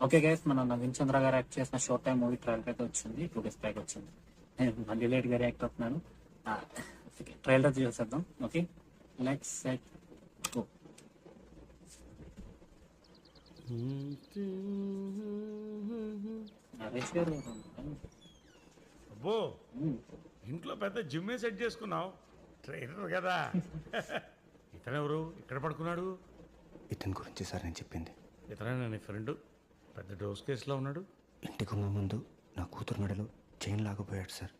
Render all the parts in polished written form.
Okay guys, మన నవీన్ చంద్ర గారు act చేసిన షార్ట్ టైం మూవీ ట్రైలర్ అయితే వచ్చింది. 2 days బ్యాక్ వచ్చింది. నేను మళ్ళీ లేట్ గా రియాక్ట్ అవుతున్నాను. ట్రైలర్ చూసేద్దాం. Okay, let's set go. Naresh గారు అబ్బో, ఇంట్లో పెద్ద జిమ్మే సెట్ చేసుకున్నావు. ట్రైనర్ కదా. ఇతనెవరు ఇక్కడ పడుకున్నాడు? ఇతని గురించి సార్ నేను చెప్పింది. ఇతనే నీ ఫ్రెండ్, పెద్ద డోస్ కేసులో ఉన్నాడు. ఇంటికి ముందు నా కూతురు మెడలో చైన్ లాగపోయాడు సార్.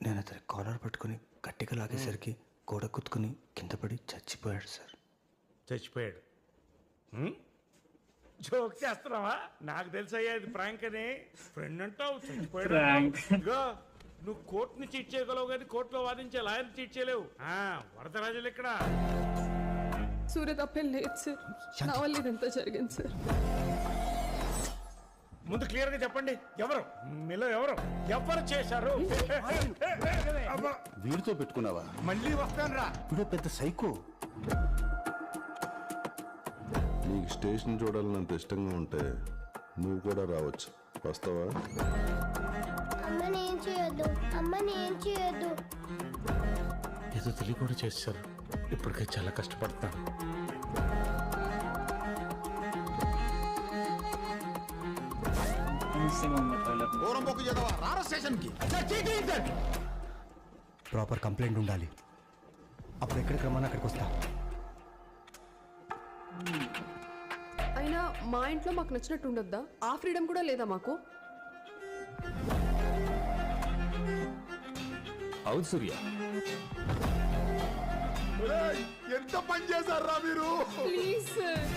నేను అతని కాలర్ పట్టుకుని గట్టిగా లాగేసరికి గోడ కుత్తుకుని కింద పడి చచ్చిపోయాడు సార్. చచ్చిపోయాడు? జోక్ చేస్తున్నావా? నాకు తెలుసయ్యా ఇది ప్రాంక్ అని. ఫ్రెండ్ అంటావు, చచ్చిపోయాడు. ఇదిగో, నువ్వు కోర్టుని చీట్ చేయగలవు కానీ కోర్టులో వాదించే లాయర్ చీట్ చేయలేవు. వరదరాజులు ఇక్కడ. సూర్య తప్పేం లేదు సార్, నా వల్ల ఇదంతా జరిగింది సార్. ముందు క్లియర్ గా చెప్పండి, ఎవరు మీలో ఎవరు చేశారు? వీడితో పెట్టుకున్నావా? మళ్ళీ వస్తాను రా. వీడు పెద్ద సైకో. నీకు స్టేషన్ చూడాలన్నంత ఇష్టంగా ఉంటే నువ్వు కూడా రావచ్చు. వస్తావా? అమ్మని ఏం చేయొద్దు. ఏదో తెలియ కూడా చేశారు. ఇప్పటికే చాలా కష్టపడతాను. ప్రాపర్ కంప్లైంట్ ఉండాలి. అప్పుడు ఎక్కడికి రమ్మని అక్కడికి వస్తా. అయినా మా ఇంట్లో మాకు నచ్చినట్టు ఉండొద్దా? ఆ ఫ్రీడమ్ కూడా లేదా మాకు? అవును సూర్య, ఎంత పని చేశారా మీరు? Please sir.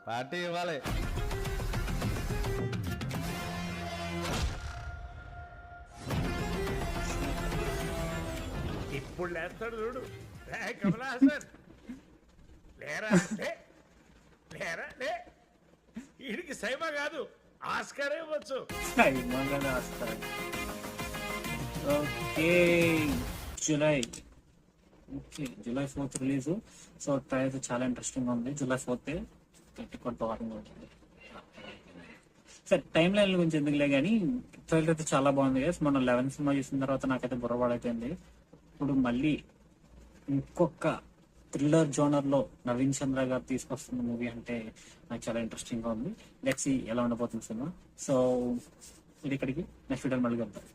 పార్టీ ఇవ్వాలి. ఇప్పుడు లేస్తాడు చూడు. కమలా హాసన్, లేరా లేరా లే. వీడికి సైమా కాదు, ఆస్కార్ ఇవ్వచ్చు. Okay, July 4th release. So trailer చాలా ఇంట్రెస్టింగ్ ఉంది. July 4th కొంత వారంగా ఉంటుంది. సరే, టైం లైన్ గురించి ఎందుకులే కానీ ట్రైలర్ అయితే చాలా బాగుంది. మనం 11 సినిమా చూసిన తర్వాత నాకైతే బుర్రపడైపోయింది. ఇప్పుడు మళ్ళీ ఇంకొక థ్రిల్లర్ జోనర్ లో నవీన్ చంద్ర గారు తీసుకొస్తున్న మూవీ అంటే నాకు చాలా ఇంట్రెస్టింగ్ గా ఉంది. లెట్స్ సీ ఎలా ఉండబోతుంది సినిమా. సో ఇది ఇక్కడికి, నెక్స్ట్ వీడియో మళ్ళీ కలుద్దాం.